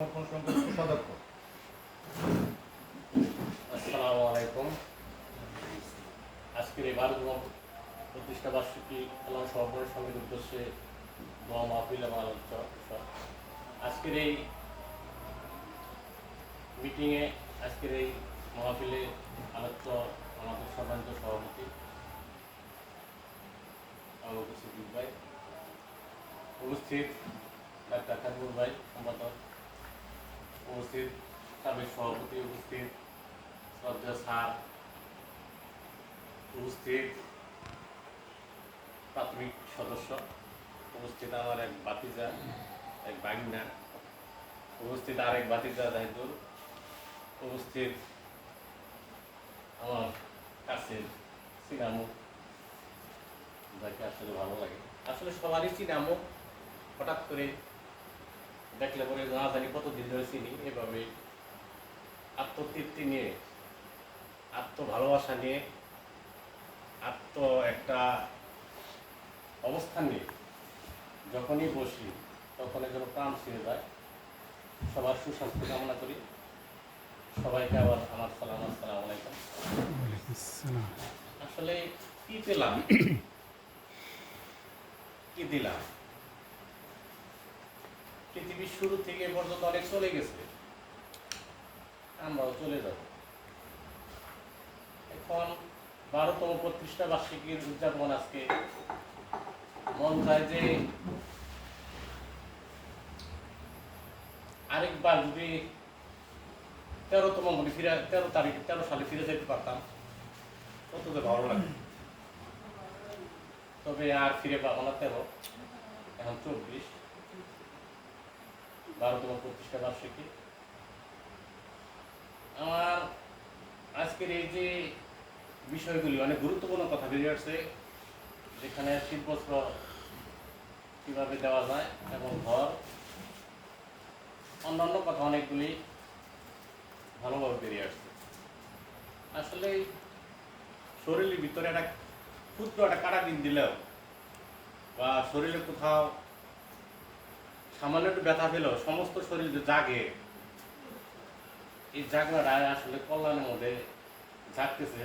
সদস্য। আসসালামু আলাইকুম। আজকের এই 12তম প্রতিষ্ঠা বার্ষিকী আল্লাহ সভাপতির সঙ্গে উদ্দেশ্যে দোয়া মাহফিল এবং আলোচনা বিষয়। আজকের এই মিটিংয়ে, আজকের এই মাহফিলে আলোচ্য আমাদের সম্মানিত সভাপতি আবু বকর সিদ্দিক ভাই, উপস্থিত ডাক্তার খাদিমুল ভাই সম্পাদক, উপস্থিত সাবেক সভাপতি, উপস্থিত শ্রদ্ধা স্যার, উপস্থিত প্রাথমিক সদস্য, উপস্থিত আমার এক বাতিজা, এক বাগিনা, উপস্থিত আরেক বাতিজা জাহিদুল, উপস্থিত আমার কাছের চিনামু, যাকে আসলে ভালো লাগে, আসলে সবারই চিনামু। হঠাৎ করে দেখলে পরে না জানি কতদিন ধরে চিনি। এভাবে আত্মতৃপ্তি নিয়ে, আত্মভালোবাসা নিয়ে, একটা অবস্থান নিয়ে যখনই বসি তখনই যেন প্রাণ ছিঁড়ে যায়। সবার সুস্বাস্থ্য কামনা করি। সবাইকে আবার আমার সালাম, আসসালামু আলাইকুম। আসলে কি পেলাম, কি দিলাম? পৃথিবীর শুরু থেকে এ পর্যন্ত অনেক চলে গেছে, আমরাও চলে যাব। এখন 12তম প্রতিষ্ঠা বার্ষিকীর উদযাপন আজকে। মন চায় যে আরেকবার যদি 13তম মানে 13 সালে ফিরে যেতে পারতাম, কত যে ভালো লাগে। তবে আর ফিরে পাবো না 13, এখন 24, 12তম প্রতিষ্ঠা বার্ষিকী। আমার আজকের এই যে বিষয়গুলি অনেক গুরুত্বপূর্ণ কথা বেরিয়ে আসছে, যেখানে শীতবস্ত্র কীভাবে দেওয়া যায় এবং ঘর, অন্যান্য কথা অনেকগুলি ভালোভাবে বেরিয়ে আসছে। আসলে শরীরের ভিতরে একটা ক্ষুদ্র একটা কাটা দিন দিলেও বা শরীরে কোথাও সামান্য একটু ব্যথা পেলেও সমস্ত শরীর যে জাগে, এই জাগনাটা আসলে কল্যাণের মধ্যে জাগতেছে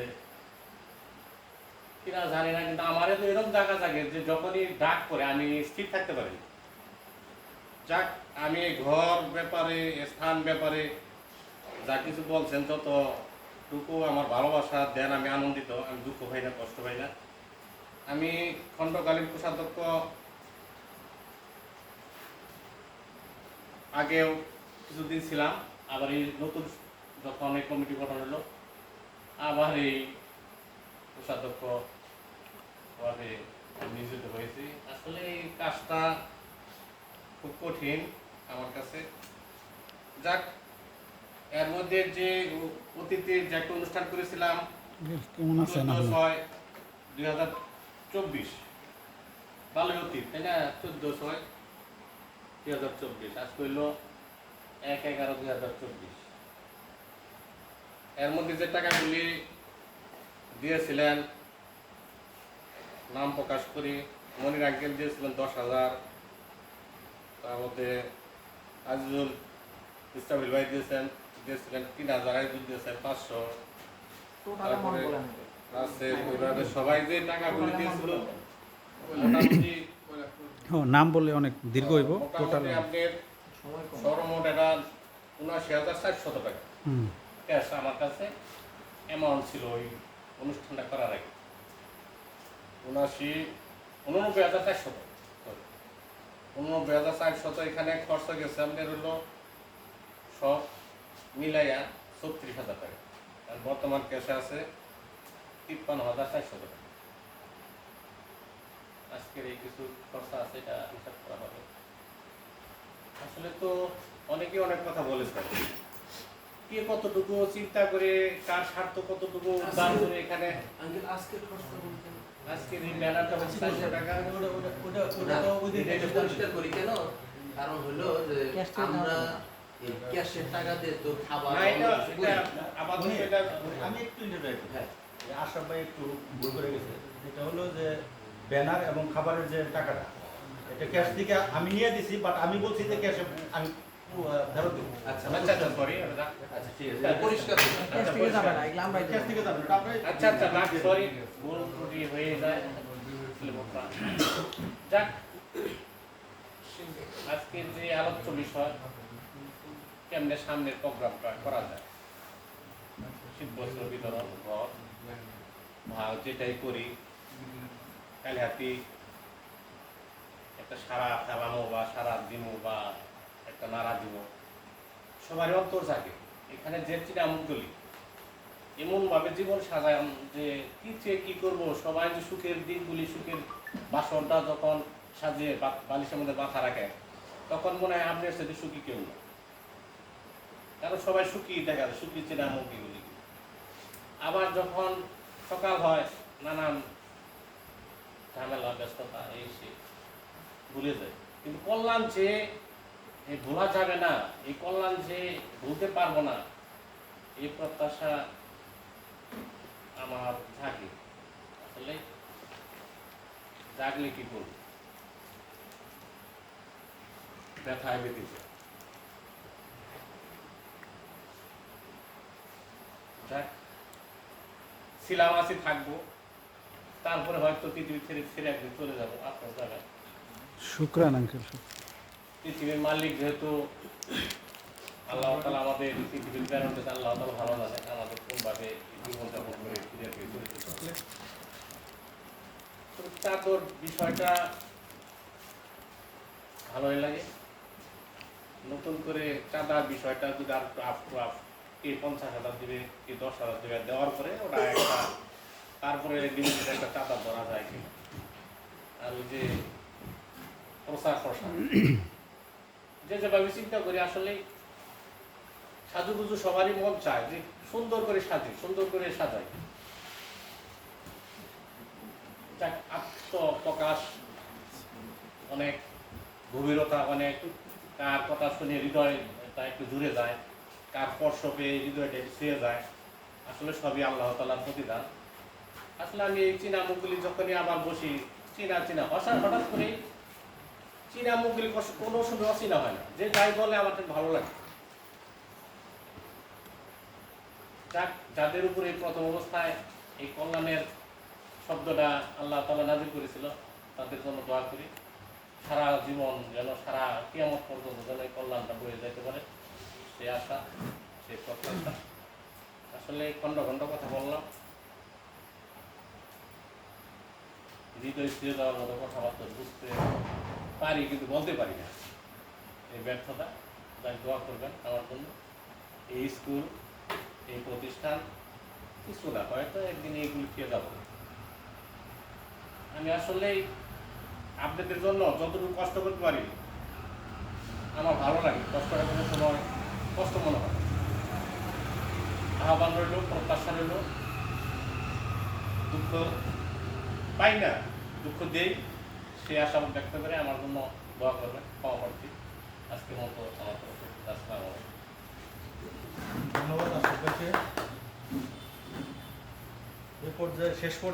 কিনা জানি না, কিন্তু আমার তো এরকম জায়গা জাগে যে যখনই ডাক করে আমি স্থির থাকতে পারি। যাক, আমি ঘর ব্যাপারে, স্থান ব্যাপারে যা কিছু বলছেন ততটুকু আমার ভালোবাসা দেন, আমি আনন্দিত, আমি দুঃখ পাই না, কষ্ট পাই না। আমি খণ্ডকালীন কোষাধ্যক্ষ আগেও কিছুদিন ছিলাম, আবার এই নতুন যখন এই কমিটি গঠন হলো আবার এই কোষাধ্যক্ষ ভাবে নিয়োজিত হয়েছি। আসলে এই কাজটা খুব কঠিন আমার কাছে। যাক, এর মধ্যে যে অতীতে যে একটা অনুষ্ঠান করেছিলাম 14/6/2024, ভালোই অতীত, তাই না? 14/6/2024, আজ করল 1/11/2024। এর মধ্যে যে টাকাগুলি দিয়েছিলেন, নাম প্রকাশ করি, মনির আঙ্কেল দিয়েছিলেন 10,000, তার মধ্যে আজিজুল ইসলামিল ভাই দিয়েছিলেন 3,000, আজিজুল দিয়েছেন 500, তারপরে সবাই যে টাকাগুলি দিয়েছিল মোটামুটি নাম বললে অনেক দীর্ঘ হইব। টোটাল আপনার সর্বমোট এটা 79,400 টাকা ক্যাশ আমার কাছে অ্যামাউন্ট ছিল ওই অনুষ্ঠানটা করার আগে। 89,400 এখানে খরচা গেছে আমাদের হলো সব মিলাইয়া 36,000 টাকা, আর বর্তমান ক্যাশে আছে 53,400 টাকা। আজকের এই কিছু খরচা আছে, এটা হিসাব করা হবে। আসলে তো অনেকেই অনেক কথা বলেছে, কে কতটুকু চিন্তা করে, কার স্বার্থ কতটুকু উদ্ধার করে এখানে। আজকের এই ব্যানারটা হচ্ছে 400 টাকা। পরিষ্কার করি কেন? কারণ হলো যে আমরা ক্যাশের টাকা দিয়ে তো খাবার আমি একটু ইন্টারভিউ, হ্যাঁ, আশরাফ ভাই একটু ভুল করে গেছে। এটা হলো যে ব্যানার এবং খাবারের যে টাকাটা, এটা ক্যাশ থেকে আমি নিয়ে দিছি, বাট আমি বলছি যে ক্যাশে আমি ফেরত দেবো। আচ্ছা আচ্ছা সরি আচ্ছা ঠিক আছে এটা পরিষ্কার করুন। ক্যাশ থেকে যাবে না, এগুলো আমরাই ক্যাশ দেবো। থেকে যাবেন, এটা আমরা- আচ্ছা না সরি ভুল ত্রুটি হয়ে যায় যাক আজকের যে আলোচ্য বিষয় কেমনে সামনের প্রোগ্রামটা করা যায় শীতবস্ত্র বিতরণ ঘর ভাগ যেটাই করি কালিহাতি একটা সারা ফেলানো বা সারা দিমো বা একটা নাড়া দিব সবারই অন্তর থাকে এখানে যে চিনামুগলি এমনভাবে জীবন সাজান যে কি চেয়ে কি করব সবাই যে সুখের দিনগুলি সুখের বাসনটা যখন সাজিয়ে বালিশের মধ্যে মাথা রাখে তখন মনে হয় আপনার সাথে সুখী কেউ না কারণ সবাই সুখী দেখা যায় সুখী চিনামুগলিগুলি আবার যখন সকাল হয় নানান ঝামেলা ব্যস্ততা এই সে ভুলে যায় কিন্তু কল্যাণ যে ভোলা যাবে না এই কল্যাণ যে ভুলতে পারবো না এই প্রত্যাশা আমার থাকে আসলে জাগলে কি করব ব্যথায় বেঁধেছে যাক ছিলাম আছি থাকবো তারপরে হয়তো পৃথিবী ছেড়ে ছেড়ে একদিন চলে যাবো আপনার জায়গায় শুক্রান আঙ্কেল। পৃথিবীর মালিক যেহেতু আল্লাহ তাআলা আমাদের পৃথিবীর প্রেরণ করেছে আল্লাহ তাআলা ভালো জানে আমাদের কোনভাবে জীবনযাপন করে ফিরে ফিরে চলেছে চাদর বিষয়টা ভালোই লাগে নতুন করে চাঁদার বিষয়টা যদি আর কে 50,000 দিবে কে 10,000 দিবে দেওয়ার পরে ওটা একটা তারপরে লিমিটেড একটা চাঁদা ধরা যায় কিনা আর ওই যে প্রসার যে যেভাবে চিন্তা করি আসলে সাজুগুজু সবারই মন চায় যে সুন্দর করে সাজি সুন্দর করে সাজাই আত্মপ্রকাশ অনেক গভীরতা অনেক কার কথা শুনে হৃদয় তা একটু জুড়ে যায় কার স্পর্শ পেয়ে হৃদয়টা একটু ছুঁয়ে যায় আসলে সবই আল্লাহ তাআলার প্রতিদান আসলে আমি এই চীনা মুখগুলি যখনই আবার বসি চীনা হঠাৎ করে চীনা মুখগুলি কোনো সময় অচীনা হয় না যে যাই বলে আমার ভালো লাগে যাদের উপরে প্রথম অবস্থায় এই কল্যাণের শব্দটা আল্লাহ তাআলা নাযিল করেছিল তাদের জন্য দোয়া করি সারা জীবন যেন সারা কিয়ামত পর্যন্ত যেন এই কল্যাণটা বয়ে যেতে পারে সেই আশা সেই প্রত্যাশা আসলে খণ্ড খণ্ড কথা বললাম হৃদয় ছিঁড়ে দেওয়ার মতো কথাবার্তা বুঝতে পারি কিন্তু বলতে পারি না এই ব্যর্থতা তাই দোয়া করবেন আমার জন্য এই স্কুল এই প্রতিষ্ঠান কিছু না হয়তো একদিন এইগুলি খেয়ে যাবো আমি আসলে আপনাদের জন্য যতটুকু কষ্ট করতে পারি আমার ভালো লাগে কষ্টটা কোনো সময় কষ্ট মনে হয় আহ্বান রইল প্রত্যাশা রইল দুঃখ পাই না দুঃখ দেই সে আশা ব্যক্ত করে আমার জন্য দোয়া করবেন ক্ষমা প্রার্থী আজকের মতো আমার তরফে আসসালামু আলাইকুম ধন্যবাদ আশরাফ ভাইকে। এই পর্যায়ে শেষ পর্যায়ে